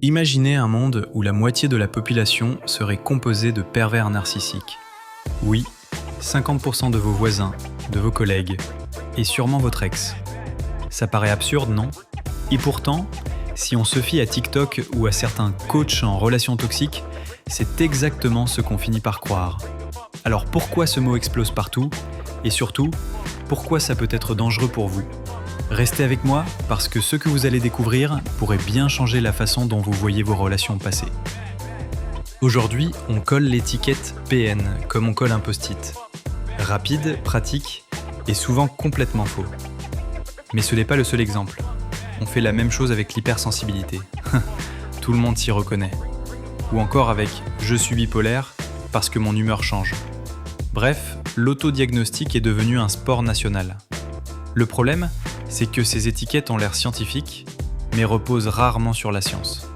Imaginez un monde où la moitié de la population serait composée de pervers narcissiques. Oui, 50% de vos voisins, de vos collègues, et sûrement votre ex. Ça paraît absurde, non? Et pourtant, si on se fie à TikTok ou à certains coachs en relations toxiques, c'est exactement ce qu'on finit par croire. Alors pourquoi ce mot explose partout? Et surtout, pourquoi ça peut être dangereux pour vous? Restez avec moi parce que ce que vous allez découvrir pourrait bien changer la façon dont vous voyez vos relations passées. Aujourd'hui, on colle l'étiquette PN comme on colle un post-it. Rapide, pratique et souvent complètement faux. Mais ce n'est pas le seul exemple. On fait la même chose avec l'hypersensibilité. Tout le monde s'y reconnaît. Ou encore avec « je suis bipolaire parce que mon humeur change ». Bref, l'autodiagnostic est devenu un sport national. Le problème, c'est que ces étiquettes ont l'air scientifiques, mais reposent rarement sur la science.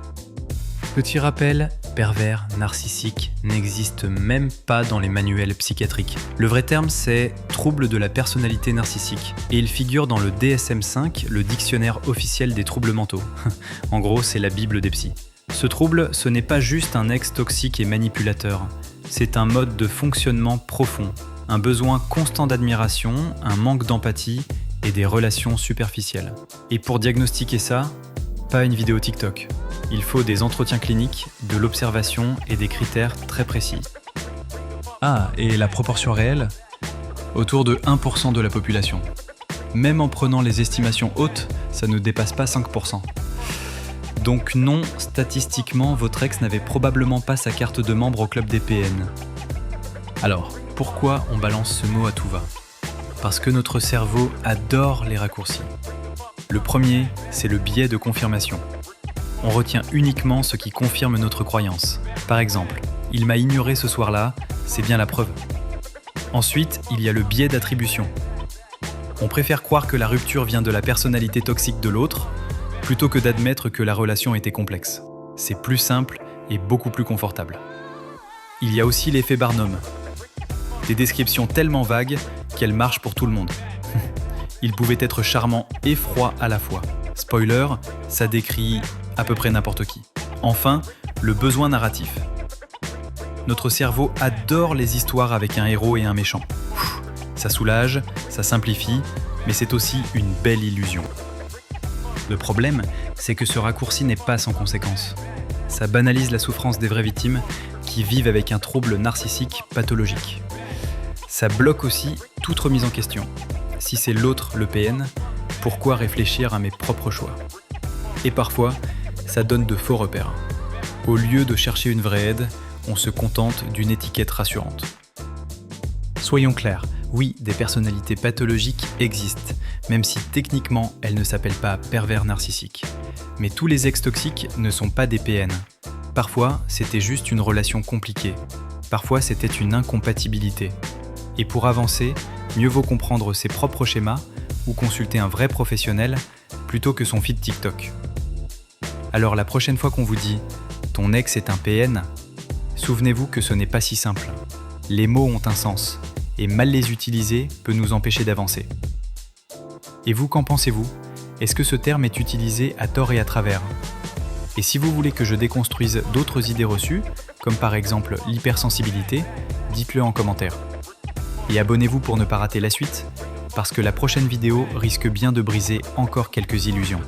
Petit rappel, pervers narcissique n'existe même pas dans les manuels psychiatriques. Le vrai terme, c'est trouble de la personnalité narcissique, et il figure dans le DSM-5, le dictionnaire officiel des troubles mentaux. En gros, c'est la bible des psys. Ce trouble, ce n'est pas juste un ex toxique et manipulateur, c'est un mode de fonctionnement profond, un besoin constant d'admiration, un manque d'empathie, et des relations superficielles. Et pour diagnostiquer ça, pas une vidéo TikTok. Il faut des entretiens cliniques, de l'observation et des critères très précis. Ah, et la proportion réelle? Autour de 1% de la population. Même en prenant les estimations hautes, ça ne dépasse pas 5%. Donc non, statistiquement, votre ex n'avait probablement pas sa carte de membre au club des PN. Alors, pourquoi on balance ce mot à tout va? Parce que notre cerveau adore les raccourcis. Le premier, c'est le biais de confirmation. On retient uniquement ce qui confirme notre croyance. Par exemple, « il m'a ignoré ce soir-là, c'est bien la preuve ». Ensuite, il y a le biais d'attribution. On préfère croire que la rupture vient de la personnalité toxique de l'autre, plutôt que d'admettre que la relation était complexe. C'est plus simple et beaucoup plus confortable. Il y a aussi l'effet Barnum. Des descriptions tellement vagues qu'elles marchent pour tout le monde. Il pouvait être charmant et froid à la fois. Spoiler, ça décrit à peu près n'importe qui. Enfin, le besoin narratif. Notre cerveau adore les histoires avec un héros et un méchant. Ça soulage, ça simplifie, mais c'est aussi une belle illusion. Le problème, c'est que ce raccourci n'est pas sans conséquence. Ça banalise la souffrance des vraies victimes qui vivent avec un trouble narcissique pathologique. Ça bloque aussi toute remise en question. Si c'est l'autre le PN, pourquoi réfléchir à mes propres choix? Et parfois, ça donne de faux repères. Au lieu de chercher une vraie aide, on se contente d'une étiquette rassurante. Soyons clairs, oui, des personnalités pathologiques existent, même si techniquement elles ne s'appellent pas pervers narcissiques. Mais tous les ex-toxiques ne sont pas des PN. Parfois, c'était juste une relation compliquée. Parfois, c'était une incompatibilité. Et pour avancer, mieux vaut comprendre ses propres schémas ou consulter un vrai professionnel plutôt que son feed TikTok. Alors la prochaine fois qu'on vous dit « ton ex est un PN », souvenez-vous que ce n'est pas si simple. Les mots ont un sens, et mal les utiliser peut nous empêcher d'avancer. Et vous, qu'en pensez-vous? Est-ce que ce terme est utilisé à tort et à travers? Et si vous voulez que je déconstruise d'autres idées reçues, comme par exemple l'hypersensibilité, dites-le en commentaire. Et abonnez-vous pour ne pas rater la suite, parce que la prochaine vidéo risque bien de briser encore quelques illusions.